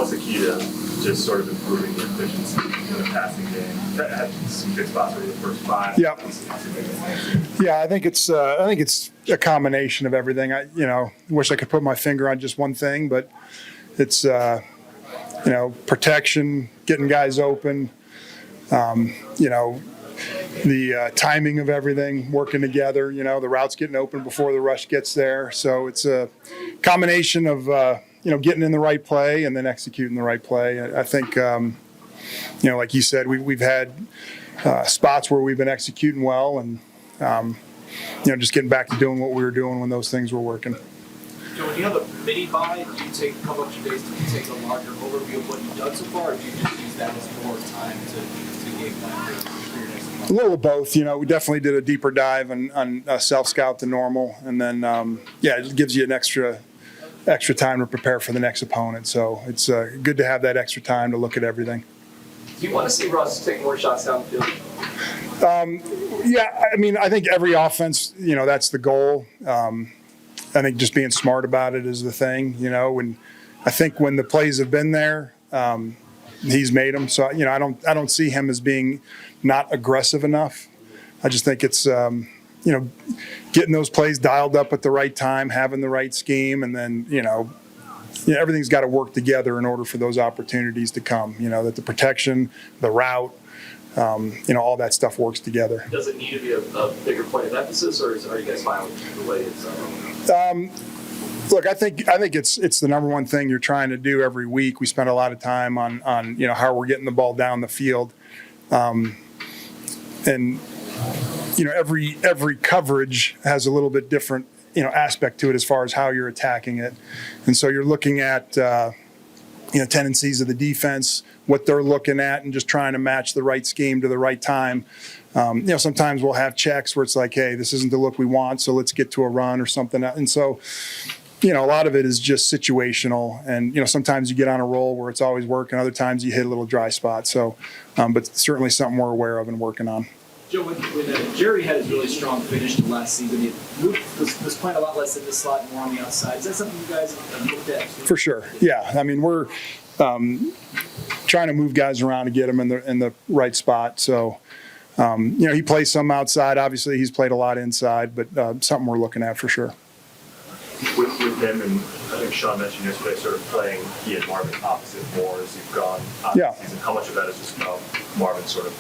what's the key to just sort of improving the efficiency in the passing game? Had some good spots for the first 5. Yeah. Yeah, I think it's a combination of everything. I wish I could put my finger on just one thing, but it's protection, getting guys open, the timing of everything, working together, the routes getting open before the rush gets there. So it's a combination of, getting in the right play and then executing the right play. I think, like you said, we've had spots where we've been executing well and, just getting back to doing what we were doing when those things were working. So when you have a mini buy, do you take a couple extra days to take a larger overview of what you've done so far, or do you just use that as more time to game plan for your next month? A little of both. We definitely did a deeper dive on self-scout than normal. And then, it gives you an extra time to prepare for the next opponent. So it's good to have that extra time to look at everything. Do you want to see Russ take more shots downfield? I think every offense, that's the goal. I think just being smart about it is the thing, and I think when the plays have been there, he's made them. So, I don't see him as being not aggressive enough. I just think it's, getting those plays dialed up at the right time, having the right scheme, and then, everything's got to work together in order for those opportunities to come, that the protection, the route, all that stuff works together. Does it need to be a bigger point of emphasis, or are you guys fine with the way it's Look, I think it's the number one thing you're trying to do every week. We spend a lot of time on how we're getting the ball down the field, and every coverage has a little bit different aspect to it as far as how you're attacking it, and so you're looking at tendencies of the defense, what they're looking at, and just trying to match the right scheme to the right time. Sometimes we'll have checks where it's like, hey, this isn't the look we want, so let's get to a run or something. And so, a lot of it is just situational. And, sometimes you get on a roll where it's always working. Other times you hit a little dry spot. So, but certainly something we're aware of and working on. Joe, when Jerry had his really strong finish to last season, he was playing a lot less in the slot and more on the outside. Is that something you guys have looked at? For sure. Yeah. We're trying to move guys around to get them in the right spot. So, he plays some outside. Obviously, he's played a lot inside, but something we're looking at for sure. With him, and I think Sean mentioned yesterday, sort of playing he and Marvin opposite more as you've gone on the season. How much of that is just about Marvin sort of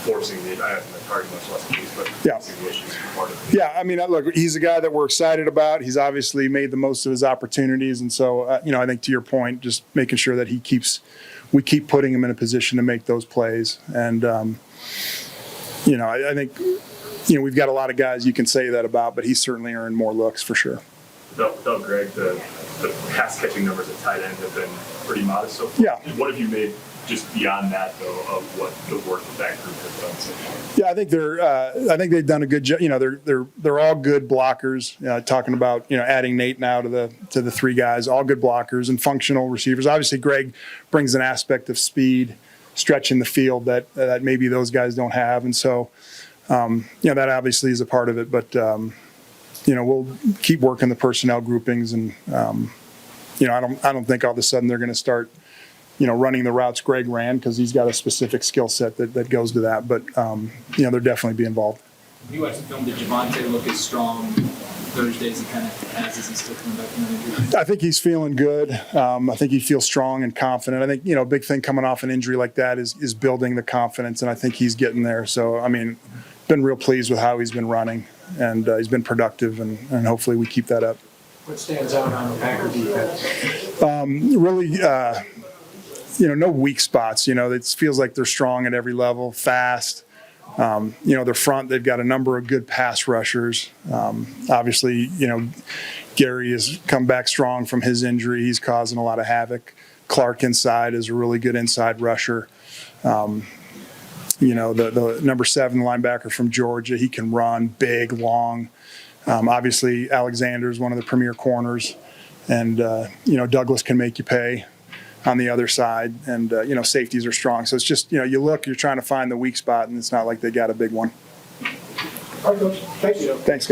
forcing the target much less than but forcing the issues part of it? Yeah, look, he's a guy that we're excited about. He's obviously made the most of his opportunities, and so I think to your point, just making sure that we keep putting him in a position to make those plays, and I think we've got a lot of guys you can say that about, but he's certainly earned more looks for sure. Without Greg, the pass catching numbers at tight end have been pretty modest so far. Yeah. What have you made just beyond that, though, of what the work that group has done so far? Yeah, I think they've done a good job. They're all good blockers. Talking about adding Nate now to the 3 guys, all good blockers and functional receivers. Obviously, Greg brings an aspect of speed, stretching the field that maybe those guys don't have, and so that obviously is a part of it. But we'll keep working the personnel groupings, and I don't think all of a sudden they're going to start running the routes Greg ran, because he's got a specific skill set that goes to that. But they'll definitely be involved. You watched the film. Did Javonte look as strong Thursdays he kind of has as he's still coming back from the injury? I think he's feeling good. I think he feels strong and confident. I think a big thing coming off an injury like that is building the confidence, and I think he's getting there. So been real pleased with how he's been running, and he's been productive, and hopefully we keep that up. What stands out on the Packer defense? Really, no weak spots. It feels like they're strong at every level, fast. Their front, they've got a number of good pass rushers. Obviously, Gary has come back strong from his injury. He's causing a lot of havoc. Clark inside is a really good inside rusher. The number 7 linebacker from Georgia, he can run big, long. Obviously, Alexander's one of the premier corners, and Douglas can make you pay on the other side, and safeties are strong. So it's just you're trying to find the weak spot, and it's not like they got a big one. All right, Coach. Thank you. Thanks, guys.